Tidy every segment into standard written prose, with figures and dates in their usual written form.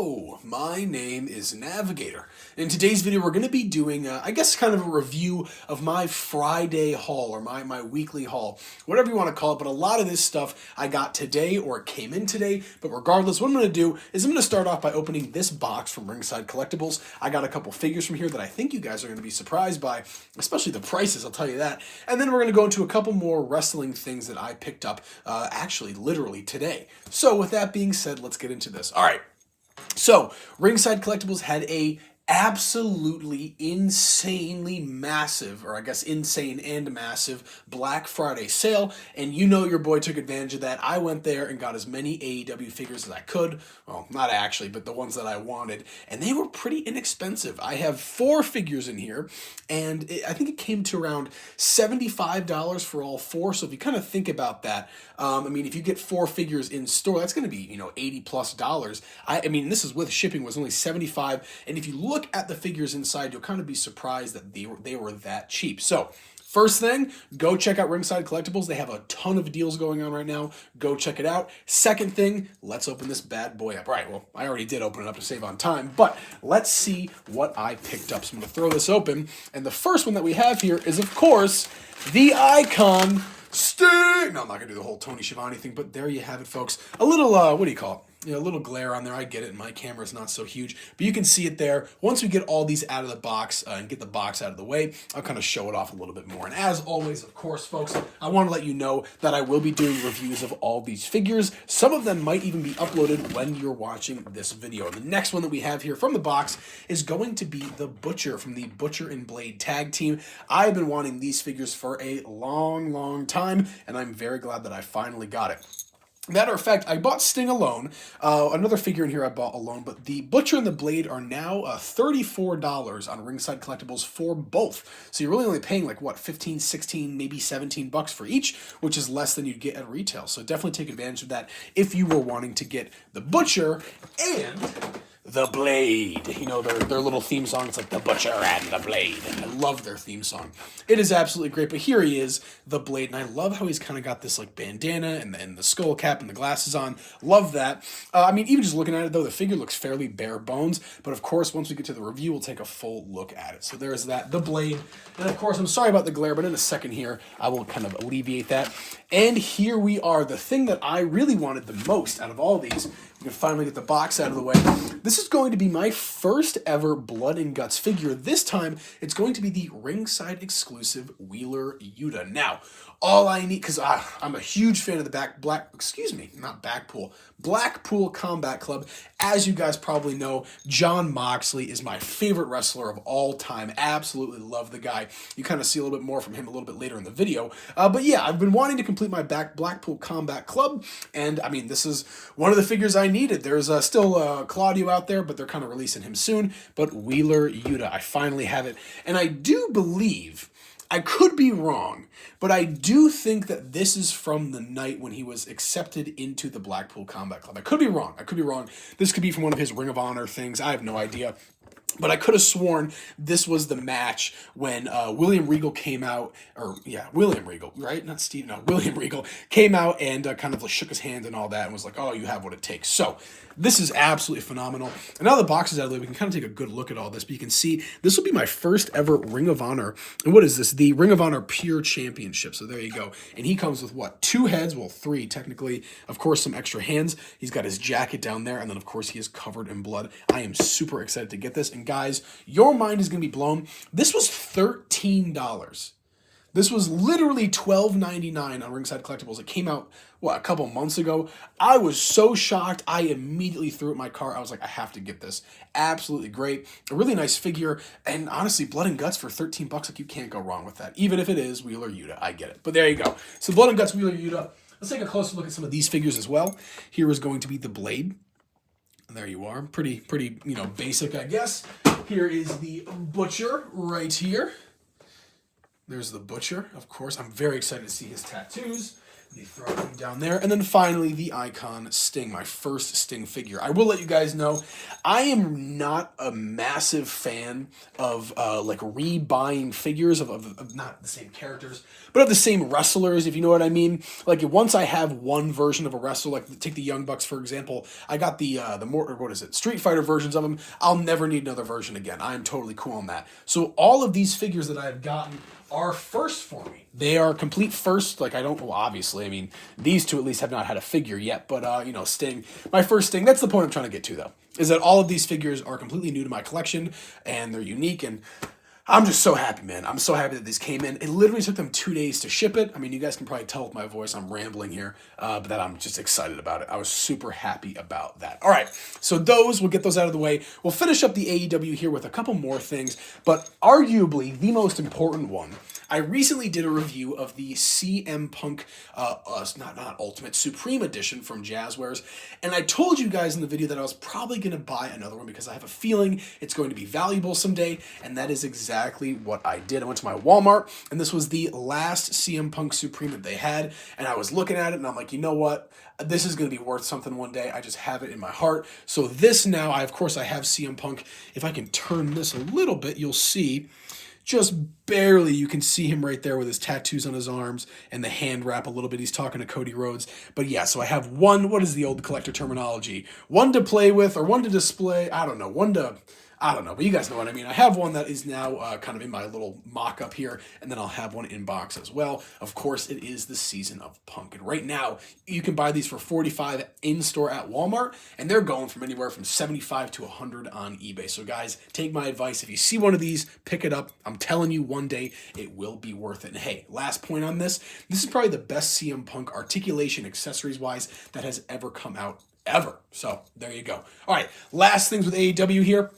Hello, my name is Navigator. In today's video, we're going to be doing, I guess, kind of a review of my Friday haul or my weekly haul, whatever you want to call it. But a lot of this stuff I got today or it came in today. But regardless, what I'm going to do is I'm going to start off by opening this box from Ringside Collectibles. I got a couple figures from here that I think you guys are going to be surprised by, especially the prices, I'll tell you that. And then we're going to go into a couple more wrestling things that I picked up, actually, literally today. So with that being said, let's get into this. All right. So, Ringside Collectibles had a absolutely insanely massive, or I guess insane and massive, Black Friday sale, and you know your boy took advantage of that. I went there and got as many AEW figures as I could. Well, not actually, but the ones that I wanted, and they were pretty inexpensive. I have 4 figures in here, and I think it came to around $75 for all 4, so if you kind of think about that, I mean, if you get 4 figures in store, that's going to be, $80 plus. I mean, this is with shipping, was only $75, and if you look at the figures inside, you'll kind of be surprised that they were that cheap. So, first thing, go check out Ringside Collectibles. They have a ton of deals going on right now. Go check it out. Second thing, let's open this bad boy up. All right, well, I already did open it up to save on time, but let's see what I picked up. So I'm going to throw this open, and the first one that we have here is, of course, the Icon Sting. No, I'm not going to do the whole Tony Schiavone thing, but there you have it, folks. A little, what do you call it? A little glare on there. I get it. My camera's not so huge, but you can see it there. Once we get all these out of the box and get the box out of the way, I'll kind of show it off a little bit more. And as always, of course, folks, I want to let you know that I will be doing reviews of all these figures. Some of them might even be uploaded when you're watching this video. The next one that we have here from the box is going to be the Butcher from the Butcher and Blade tag team. I've been wanting these figures for a long time, and I'm very glad that I finally got it. Matter of fact, I bought Sting alone. Another figure in here I bought alone, but the Butcher and the Blade are now $34 on Ringside Collectibles for both. So you're really only paying like, what, 15, 16, maybe 17 bucks for each, which is less than you'd get at retail. So definitely take advantage of that if you were wanting to get the Butcher and the Blade. Their little theme song, it's like the Butcher and the Blade. And I love their theme song. It is absolutely great, but here he is, the Blade, and I love how he's kind of got this like bandana and the skull cap and the glasses on. Love that. I mean, even just looking at it though, the figure looks fairly bare bones, but of course, once we get to the review, we'll take a full look at it. So there's that, the Blade, and of course, I'm sorry about the glare, but in a second here, I will kind of alleviate that. And here we are, the thing that I really wanted the most out of all these. We can finally get the box out of the way. This is going to be my first ever Blood and Guts figure. This time, it's going to be the Ringside exclusive Wheeler Yuta. Now, all I need, because I'm a huge fan of the Blackpool Combat Club. As you guys probably know, Jon Moxley is my favorite wrestler of all time. Absolutely love the guy. You kind of see a little bit more from him a little bit later in the video. But yeah, I've been wanting to complete my Blackpool Combat Club, and I mean, this is one of the figures I needed. There's still Claudio out there, but they're kind of releasing him soon. But Wheeler Yuta, I finally have it, and I do believe, I could be wrong, but I do think that this is from the night when he was accepted into the Blackpool Combat Club. I could be wrong. This could be from one of his Ring of Honor things. I have no idea. But I could have sworn this was the match when William Regal came out, William Regal, right? Not Steve, no, William Regal came out and kind of shook his hand and all that and was like, oh, you have what it takes. So this is absolutely phenomenal. And now the box is out of the way, we can kind of take a good look at all this. But you can see this will be my first ever Ring of Honor. And what is this? The Ring of Honor Pure Championship. So there you go. And he comes with what? 2 heads? Well, 3 technically. Of course, some extra hands. He's got his jacket down there. And then, of course, he is covered in blood. I am super excited to get this. And guys, your mind is going to be blown. This was $13. This was literally $12.99 on Ringside Collectibles. It came out, a couple months ago. I was so shocked. I immediately threw it in my car. I was like, I have to get this. Absolutely great. A really nice figure. And honestly, Blood and Guts for 13 bucks, like you can't go wrong with that. Even if it is Wheeler Yuta. I get it. But there you go. So Blood and Guts, Wheeler Yuta. Let's take a closer look at some of these figures as well. Here is going to be the Blade. And there you are. Pretty, basic, I guess. Here is the Butcher right here. There's the Butcher, of course. I'm very excited to see his tattoos. Let me throw him down there. And then finally, the icon Sting, my first Sting figure. I will let you guys know, I am not a massive fan of like rebuying figures of not the same characters, but of the same wrestlers, if you know what I mean. Like once I have one version of a wrestler, like take the Young Bucks for example, I got the more, what is it, Street Fighter versions of them. I'll never need another version again. I am totally cool on that. So all of these figures that I've gotten are first for me. They are complete first. Like I don't, well, obviously, I mean, these two at least have not had a figure yet, but you know, Sting, my first Sting, that's the point I'm trying to get to though, is that all of these figures are completely new to my collection and they're unique, and I'm just so happy, man. I'm so happy that these came in. It literally took them 2 days to ship it. I mean, you guys can probably tell with my voice, I'm rambling here, but that I'm just excited about it. I was super happy about that. All right, so we'll get those out of the way. We'll finish up the AEW here with a couple more things, but arguably the most important one. I recently did a review of the CM Punk, not Ultimate, Supreme Edition from Jazzwares, and I told you guys in the video that I was probably going to buy another one because I have a feeling it's going to be valuable someday, and that is exactly what I did. I went to my Walmart, and this was the last CM Punk Supreme that they had, and I was looking at it, and I'm like, you know what? This is going to be worth something one day. I just have it in my heart. So this now, of course, I have CM Punk. If I can turn this a little bit, you'll see just barely, you can see him right there with his tattoos on his arms and the hand wrap a little bit. He's talking to Cody Rhodes. But yeah, so I have one, what is the old collector terminology? One to play with or one to display. I don't know. I don't know, but you guys know what I mean. I have one that is now kind of in my little mock-up here, and then I'll have one in box as well. Of course, it is the season of Punk, and right now, you can buy these for $45 in-store at Walmart, and they're going from anywhere from $75 to $100 on eBay. So guys, take my advice. If you see one of these, pick it up. I'm telling you, one day, it will be worth it. And hey, last point on this is probably the best CM Punk articulation accessories-wise that has ever come out, ever. So there you go. All right, last things with AEW here.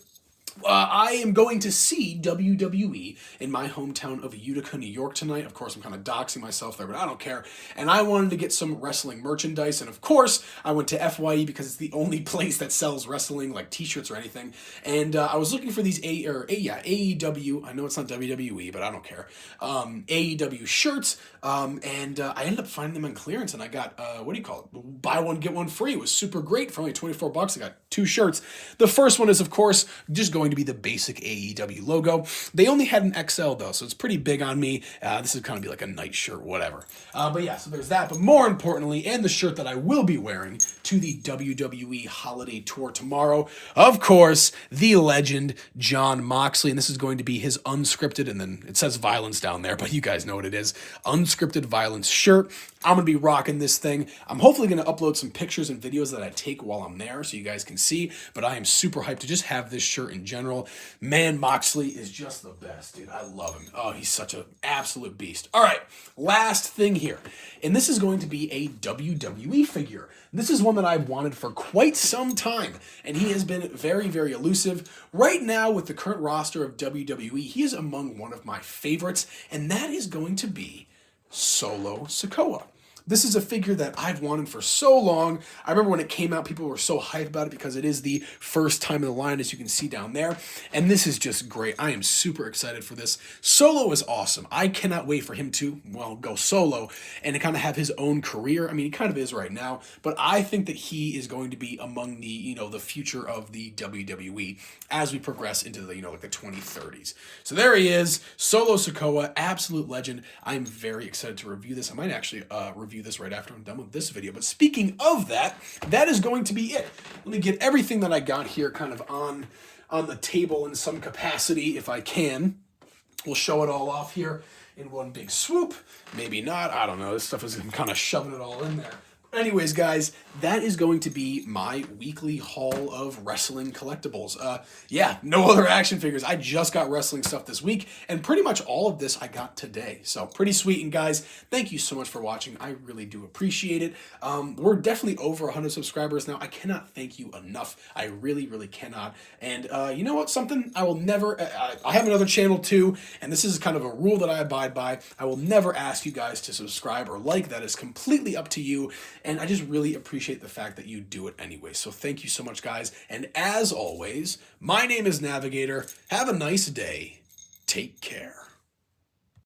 I am going to see WWE in my hometown of Utica, New York tonight. Of course, I'm kind of doxing myself there, but I don't care. And I wanted to get some wrestling merchandise. And of course, I went to FYE because it's the only place that sells wrestling, like t-shirts or anything. And I was looking for these AEW. I know it's not WWE, but I don't care. AEW shirts. And I ended up finding them on clearance, and I got, buy one, get one free. It was super great for only $24. I got 2 shirts. The first one is, of course, just going to be the basic AEW logo. They only had an XL though, so it's pretty big on me. This is kind of be like a night shirt, whatever. But yeah, so there's that. But more importantly, and the shirt that I will be wearing to the WWE Holiday Tour tomorrow, of course, the legend Jon Moxley, and this is going to be his unscripted, and then it says violence down there, but you guys know what it is, unscripted violence shirt. I'm going to be rocking this thing. I'm hopefully going to upload some pictures and videos that I take while I'm there so you guys can see, but I am super hyped to just have this shirt in general. Man, Moxley is just the best, dude. I love him. Oh, he's such an absolute beast. All right, last thing here, and this is going to be a WWE figure. This is one that I've wanted for quite some time, and he has been very, very elusive. Right now, with the current roster of WWE, he is among one of my favorites, and that is going to be Solo Sikoa. This is a figure that I've wanted for so long. I remember when it came out, people were so hyped about it because it is the first time in the line, as you can see down there. And this is just great. I am super excited for this. Solo is awesome. I cannot wait for him to, well, go solo and to kind of have his own career. I mean, he kind of is right now, but I think that he is going to be among the, the future of the WWE as we progress into the, like the 2030s. So there he is, Solo Sikoa, absolute legend. I'm very excited to review this. I might actually review this right after I'm done with this video. But speaking of that, that is going to be it. Let me get everything that I got here kind of on the table in some capacity if I can. We'll show it all off here in one big swoop. Maybe not. I don't know. This stuff is kind of shoving it all in there. Anyways, guys, that is going to be my weekly haul of wrestling collectibles. Yeah, no other action figures. I just got wrestling stuff this week, and pretty much all of this I got today. So pretty sweet. And guys, thank you so much for watching. I really do appreciate it. We're definitely over 100 subscribers now. I cannot thank you enough. I really, really cannot. And you know what? Something I will never... I have another channel too, and this is kind of a rule that I abide by. I will never ask you guys to subscribe or like. That is completely up to you. And I just really appreciate the fact that you do it anyway. So thank you so much, guys. And as always, my name is Navigator. Have a nice day. Take care.